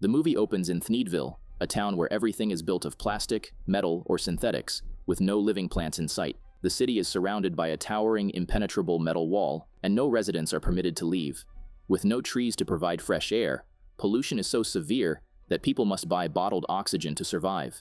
The movie opens in Thneedville, a town where everything is built of plastic, metal, or synthetics, with no living plants in sight. The city is surrounded by a towering, impenetrable metal wall, and no residents are permitted to leave. With no trees to provide fresh air, pollution is so severe that people must buy bottled oxygen to survive.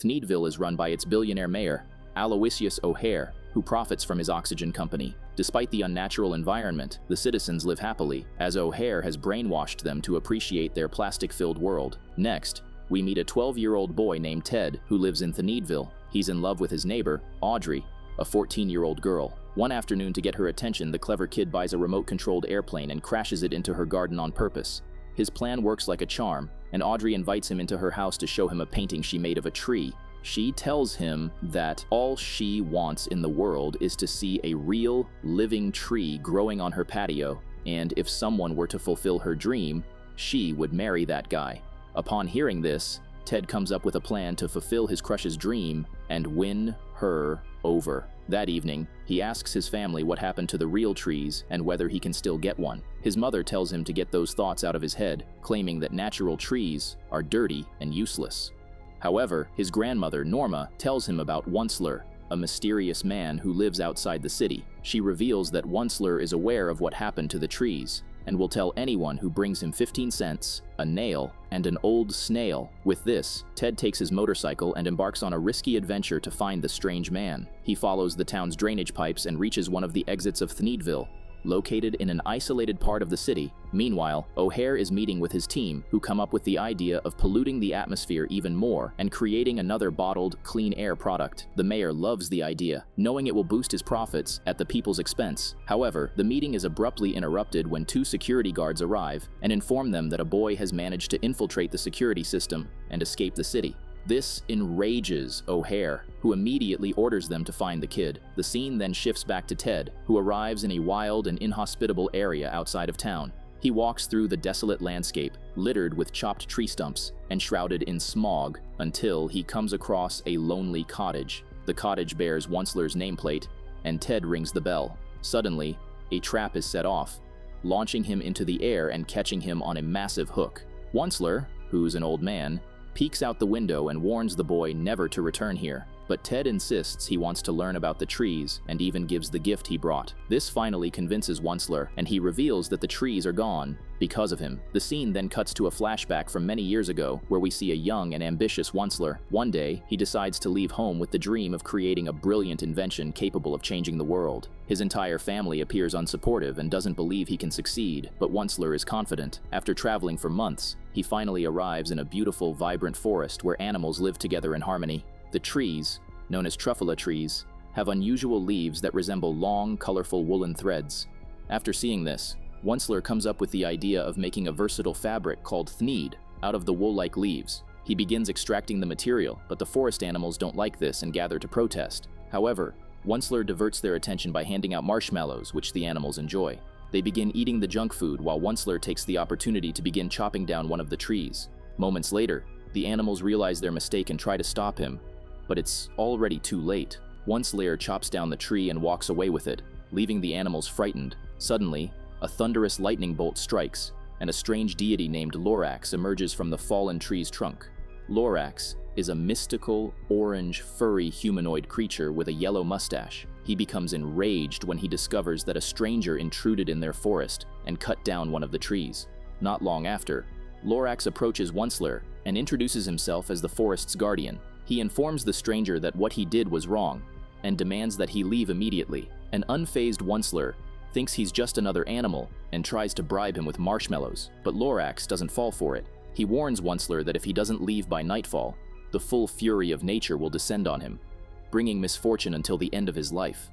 Thneedville is run by its billionaire mayor, Aloysius O'Hare, who profits from his oxygen company. Despite the unnatural environment, the citizens live happily, as O'Hare has brainwashed them to appreciate their plastic-filled world. Next, we meet a 12-year-old boy named Ted who lives in Thneedville. He's in love with his neighbor, Audrey, a 14-year-old girl. One afternoon, to get her attention, the clever kid buys a remote-controlled airplane and crashes it into her garden on purpose. His plan works like a charm, and Audrey invites him into her house to show him a painting she made of a tree. She tells him that all she wants in the world is to see a real, living tree growing on her patio, and if someone were to fulfill her dream, she would marry that guy. Upon hearing this, Ted comes up with a plan to fulfill his crush's dream and win her over. That evening, he asks his family what happened to the real trees and whether he can still get one. His mother tells him to get those thoughts out of his head, claiming that natural trees are dirty and useless. However, his grandmother, Norma, tells him about Onceler, a mysterious man who lives outside the city. She reveals that Onceler is aware of what happened to the trees and will tell anyone who brings him 15 cents, a nail, and an old snail. With this, Ted takes his motorcycle and embarks on a risky adventure to find the strange man. He follows the town's drainage pipes and reaches one of the exits of Thneedville, located in an isolated part of the city. Meanwhile, O'Hare is meeting with his team, who come up with the idea of polluting the atmosphere even more and creating another bottled, clean air product. The mayor loves the idea, knowing it will boost his profits at the people's expense. However, the meeting is abruptly interrupted when two security guards arrive and inform them that a boy has managed to infiltrate the security system and escape the city. This enrages O'Hare, who immediately orders them to find the kid. The scene then shifts back to Ted, who arrives in a wild and inhospitable area outside of town. He walks through the desolate landscape, littered with chopped tree stumps and shrouded in smog, until he comes across a lonely cottage. The cottage bears Onceler's nameplate, and Ted rings the bell. Suddenly, a trap is set off, launching him into the air and catching him on a massive hook. Onceler, who's an old man, peeks out the window and warns the boy never to return here. But Ted insists he wants to learn about the trees and even gives the gift he brought. This finally convinces Onceler, and he reveals that the trees are gone because of him. The scene then cuts to a flashback from many years ago, where we see a young and ambitious Onceler. One day, he decides to leave home with the dream of creating a brilliant invention capable of changing the world. His entire family appears unsupportive and doesn't believe he can succeed, but Onceler is confident. After traveling for months, he finally arrives in a beautiful, vibrant forest where animals live together in harmony. The trees, known as truffula trees, have unusual leaves that resemble long, colorful woolen threads. After seeing this, Onceler comes up with the idea of making a versatile fabric called thneed out of the wool-like leaves. He begins extracting the material, but the forest animals don't like this and gather to protest. However, Onceler diverts their attention by handing out marshmallows, which the animals enjoy. They begin eating the junk food while Onceler takes the opportunity to begin chopping down one of the trees. Moments later, the animals realize their mistake and try to stop him, but it's already too late. Onceler chops down the tree and walks away with it, leaving the animals frightened. Suddenly, a thunderous lightning bolt strikes, and a strange deity named Lorax emerges from the fallen tree's trunk. Lorax is a mystical, orange, furry humanoid creature with a yellow mustache. He becomes enraged when he discovers that a stranger intruded in their forest and cut down one of the trees. Not long after, Lorax approaches Onceler and introduces himself as the forest's guardian. He informs the stranger that what he did was wrong and demands that he leave immediately. An unfazed Onceler thinks he's just another animal and tries to bribe him with marshmallows, but Lorax doesn't fall for it. He warns Onceler that if he doesn't leave by nightfall, the full fury of nature will descend on him, bringing misfortune until the end of his life.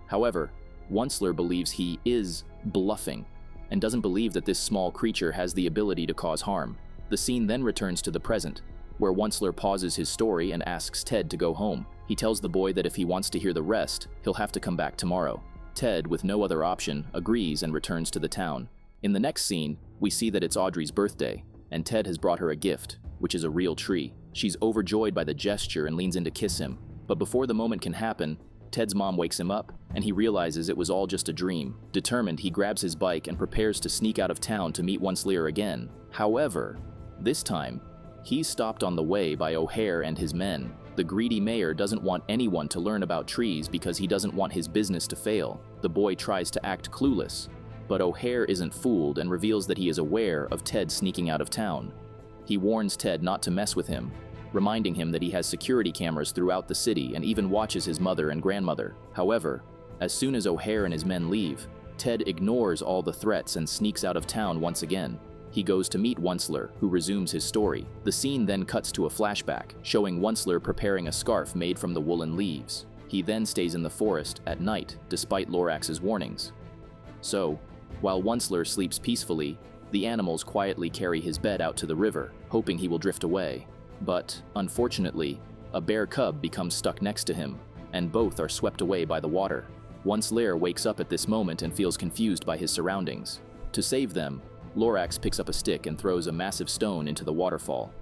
However, Onceler believes he is bluffing and doesn't believe that this small creature has the ability to cause harm. The scene then returns to the present, where Onceler pauses his story and asks Ted to go home. He tells the boy that if he wants to hear the rest, he'll have to come back tomorrow. Ted, with no other option, agrees and returns to the town. In the next scene, we see that it's Audrey's birthday, and Ted has brought her a gift, which is a real tree. She's overjoyed by the gesture and leans in to kiss him. But before the moment can happen, Ted's mom wakes him up, and he realizes it was all just a dream. Determined, he grabs his bike and prepares to sneak out of town to meet Onceler again. However, This time, he's stopped on the way by O'Hare and his men. The greedy mayor doesn't want anyone to learn about trees because he doesn't want his business to fail. The boy tries to act clueless, but O'Hare isn't fooled and reveals that he is aware of Ted sneaking out of town. He warns Ted not to mess with him, reminding him that he has security cameras throughout the city and even watches his mother and grandmother. However, as soon as O'Hare and his men leave, Ted ignores all the threats and sneaks out of town once again. He goes to meet Onceler, who resumes his story. The scene then cuts to a flashback, showing Onceler preparing a scarf made from the woolen leaves. He then stays in the forest at night, despite Lorax's warnings. So, while Onceler sleeps peacefully, the animals quietly carry his bed out to the river, hoping he will drift away. But, unfortunately, a bear cub becomes stuck next to him, and both are swept away by the water. Onceler wakes up at this moment and feels confused by his surroundings. To save them, Lorax picks up a stick and throws a massive stone into the waterfall.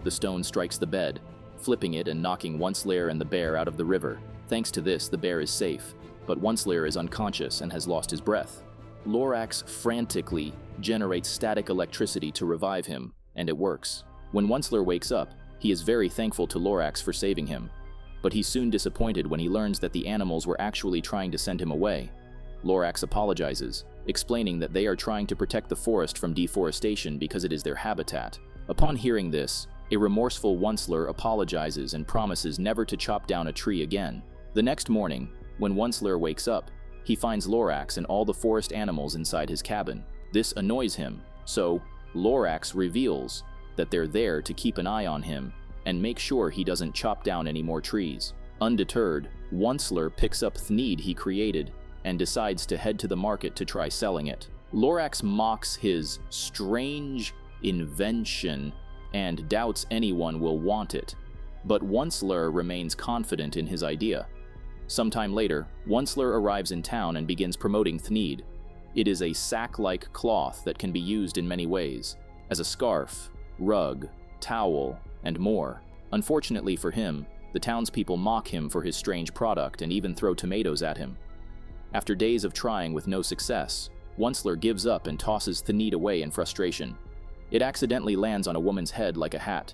The stone strikes the bed, flipping it and knocking Onceler and the bear out of the river. Thanks to this, the bear is safe, but Onceler is unconscious and has lost his breath. Lorax frantically generates static electricity to revive him, and it works. When Onceler wakes up, he is very thankful to Lorax for saving him, but he's soon disappointed when he learns that the animals were actually trying to send him away. Lorax apologizes, explaining that they are trying to protect the forest from deforestation because it is their habitat. Upon hearing this, a remorseful Onceler apologizes and promises never to chop down a tree again. The next morning, when Onceler wakes up, he finds Lorax and all the forest animals inside his cabin. This annoys him, so Lorax reveals that they're there to keep an eye on him and make sure he doesn't chop down any more trees. Undeterred, Onceler picks up Thneed he created and decides to head to the market to try selling it. Lorax mocks his strange invention and doubts anyone will want it, but Onceler remains confident in his idea. Sometime later, Onceler arrives in town and begins promoting Thneed. It is a sack-like cloth that can be used in many ways, as a scarf, rug, towel, and more. Unfortunately for him, the townspeople mock him for his strange product and even throw tomatoes at him. After days of trying with no success, Onceler gives up and tosses Thneed away in frustration. It accidentally lands on a woman's head like a hat.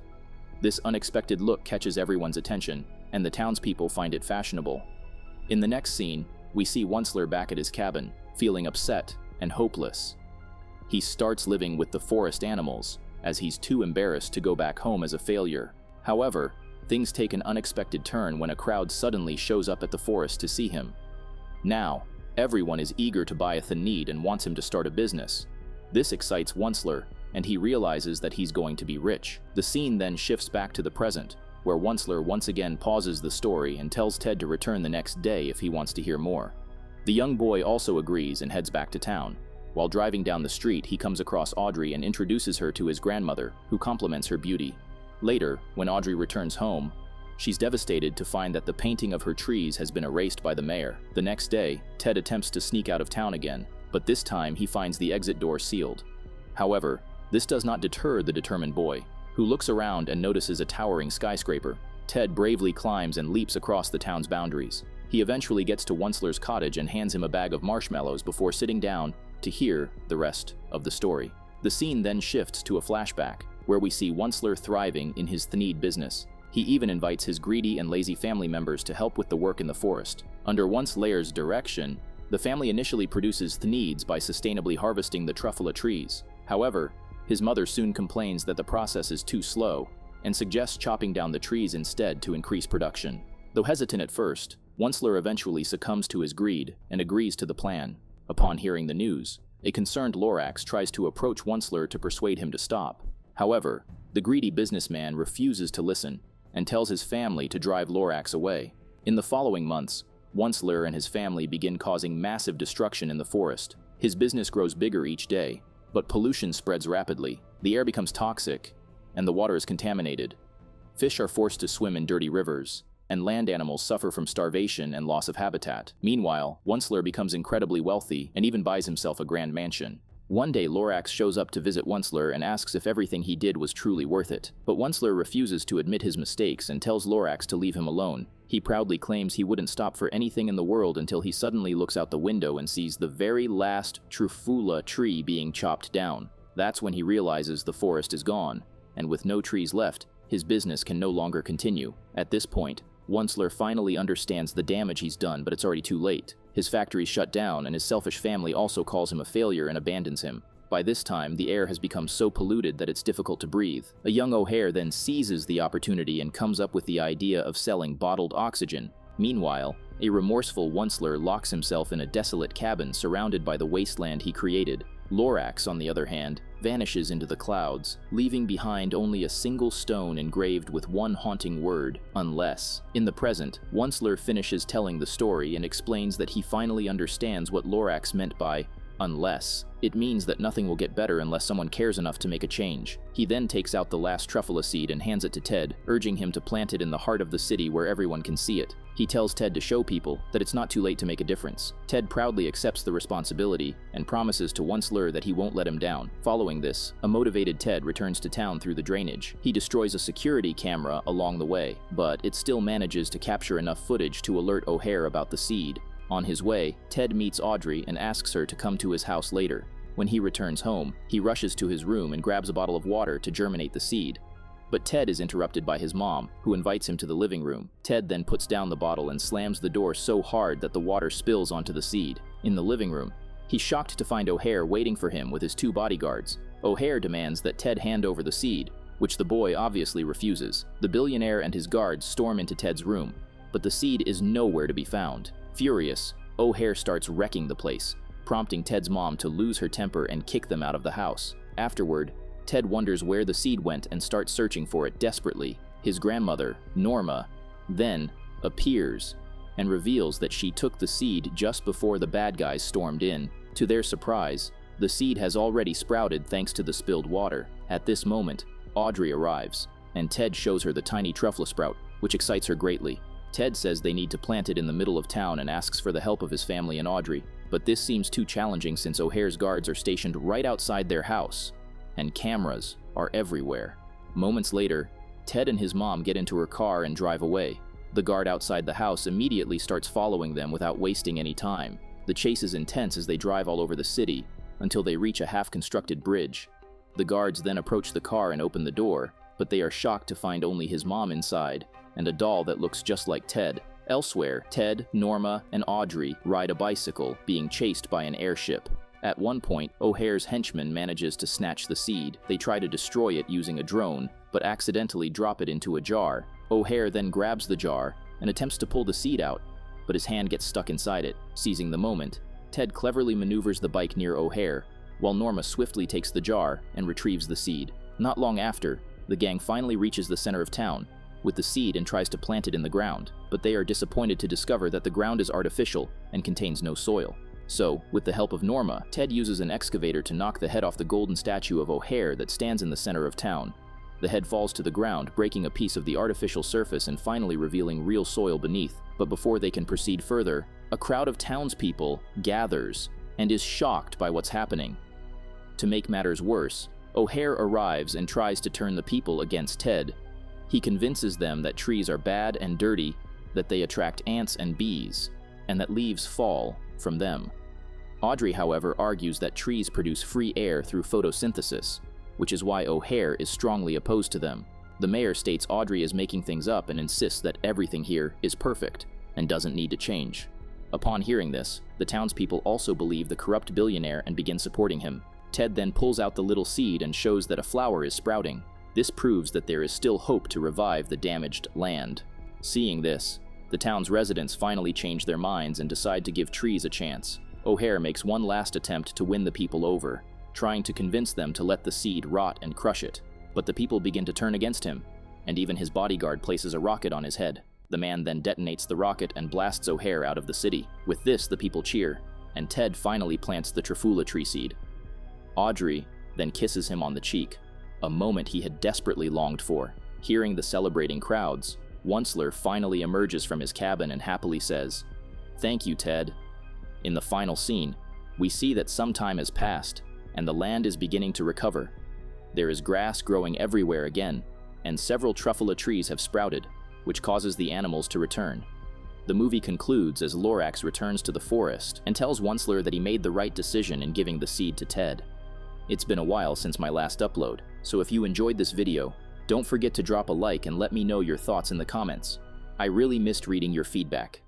This unexpected look catches everyone's attention, and the townspeople find it fashionable. In the next scene, we see Onceler back at his cabin, feeling upset and hopeless. He starts living with the forest animals, as he's too embarrassed to go back home as a failure. However, things take an unexpected turn when a crowd suddenly shows up at the forest to see him. Now, everyone is eager to buy a Thneed and wants him to start a business. This excites Onceler, and he realizes that he's going to be rich. The scene then shifts back to the present, where Onceler once again pauses the story and tells Ted to return the next day if he wants to hear more. The young boy also agrees and heads back to town. While driving down the street, he comes across Audrey and introduces her to his grandmother, who compliments her beauty. Later, when Audrey returns home, she's devastated to find that the painting of her trees has been erased by the mayor. The next day, Ted attempts to sneak out of town again, but this time he finds the exit door sealed. However, this does not deter the determined boy, who looks around and notices a towering skyscraper. Ted bravely climbs and leaps across the town's boundaries. He eventually gets to Onceler's cottage and hands him a bag of marshmallows before sitting down to hear the rest of the story. The scene then shifts to a flashback, where we see Onceler thriving in his Thneed business. He even invites his greedy and lazy family members to help with the work in the forest. Under Onceler's direction, the family initially produces Thneeds by sustainably harvesting the truffula trees. However, his mother soon complains that the process is too slow and suggests chopping down the trees instead to increase production. Though hesitant at first, Onceler eventually succumbs to his greed and agrees to the plan. Upon hearing the news, a concerned Lorax tries to approach Onceler to persuade him to stop. However, the greedy businessman refuses to listen and tells his family to drive Lorax away. In the following months, Onceler and his family begin causing massive destruction in the forest. His business grows bigger each day, but pollution spreads rapidly. The air becomes toxic, and the water is contaminated. Fish are forced to swim in dirty rivers, and land animals suffer from starvation and loss of habitat. Meanwhile, Onceler becomes incredibly wealthy and even buys himself a grand mansion. One day, Lorax shows up to visit Onceler and asks if everything he did was truly worth it. But Onceler refuses to admit his mistakes and tells Lorax to leave him alone. He proudly claims he wouldn't stop for anything in the world until he suddenly looks out the window and sees the very last truffula tree being chopped down. That's when he realizes the forest is gone, and with no trees left, his business can no longer continue. At this point, Onceler finally understands the damage he's done, but it's already too late. His factory's shut down, and his selfish family also calls him a failure and abandons him. By this time, the air has become so polluted that it's difficult to breathe. A young O'Hare then seizes the opportunity and comes up with the idea of selling bottled oxygen. Meanwhile, a remorseful Onceler locks himself in a desolate cabin surrounded by the wasteland he created. Lorax, on the other hand, vanishes into the clouds, leaving behind only a single stone engraved with one haunting word, unless. In the present, Onceler finishes telling the story and explains that he finally understands what Lorax meant by unless. It means that nothing will get better unless someone cares enough to make a change. He then takes out the last truffula seed and hands it to Ted, urging him to plant it in the heart of the city where everyone can see it. He tells Ted to show people that it's not too late to make a difference. Ted proudly accepts the responsibility and promises to Onceler that he won't let him down. Following this, a motivated Ted returns to town through the drainage. He destroys a security camera along the way, but it still manages to capture enough footage to alert O'Hare about the seed. On his way, Ted meets Audrey and asks her to come to his house later. When he returns home, he rushes to his room and grabs a bottle of water to germinate the seed. But Ted is interrupted by his mom, who invites him to the living room. Ted then puts down the bottle and slams the door so hard that the water spills onto the seed. In the living room, he's shocked to find O'Hare waiting for him with his 2 bodyguards. O'Hare demands that Ted hand over the seed, which the boy obviously refuses. The billionaire and his guards storm into Ted's room, but the seed is nowhere to be found. Furious, O'Hare starts wrecking the place, prompting Ted's mom to lose her temper and kick them out of the house. Afterward, Ted wonders where the seed went and starts searching for it desperately. His grandmother, Norma, then appears and reveals that she took the seed just before the bad guys stormed in. To their surprise, the seed has already sprouted thanks to the spilled water. At this moment, Audrey arrives, and Ted shows her the tiny truffle sprout, which excites her greatly. Ted says they need to plant it in the middle of town and asks for the help of his family and Audrey, but this seems too challenging since O'Hare's guards are stationed right outside their house, and cameras are everywhere. Moments later, Ted and his mom get into her car and drive away. The guard outside the house immediately starts following them without wasting any time. The chase is intense as they drive all over the city, until they reach a half-constructed bridge. The guards then approach the car and open the door, but they are shocked to find only his mom inside, and a doll that looks just like Ted. Elsewhere, Ted, Norma, and Audrey ride a bicycle, being chased by an airship. At one point, O'Hare's henchman manages to snatch the seed. They try to destroy it using a drone, but accidentally drop it into a jar. O'Hare then grabs the jar and attempts to pull the seed out, but his hand gets stuck inside it. Seizing the moment, Ted cleverly maneuvers the bike near O'Hare, while Norma swiftly takes the jar and retrieves the seed. Not long after, the gang finally reaches the center of town with the seed and tries to plant it in the ground, but they are disappointed to discover that the ground is artificial and contains no soil. So, with the help of Norma, Ted uses an excavator to knock the head off the golden statue of O'Hare that stands in the center of town. The head falls to the ground, breaking a piece of the artificial surface and finally revealing real soil beneath. But before they can proceed further, a crowd of townspeople gathers and is shocked by what's happening. To make matters worse, O'Hare arrives and tries to turn the people against Ted. He convinces them that trees are bad and dirty, that they attract ants and bees, and that leaves fall from them. Audrey, however, argues that trees produce free air through photosynthesis, which is why O'Hare is strongly opposed to them. The mayor states Audrey is making things up and insists that everything here is perfect and doesn't need to change. Upon hearing this, the townspeople also believe the corrupt billionaire and begin supporting him. Ted then pulls out the little seed and shows that a flower is sprouting. This proves that there is still hope to revive the damaged land. Seeing this, the town's residents finally change their minds and decide to give trees a chance. O'Hare makes one last attempt to win the people over, trying to convince them to let the seed rot and crush it. But the people begin to turn against him, and even his bodyguard places a rocket on his head. The man then detonates the rocket and blasts O'Hare out of the city. With this, the people cheer, and Ted finally plants the truffula tree seed. Audrey then kisses him on the cheek, a moment he had desperately longed for. Hearing the celebrating crowds, Onceler finally emerges from his cabin and happily says, "Thank you, Ted." In the final scene, we see that some time has passed, and the land is beginning to recover. There is grass growing everywhere again, and several truffula trees have sprouted, which causes the animals to return. The movie concludes as Lorax returns to the forest and tells Onceler that he made the right decision in giving the seed to Ted. It's been a while since my last upload, so if you enjoyed this video, don't forget to drop a like and let me know your thoughts in the comments. I really missed reading your feedback.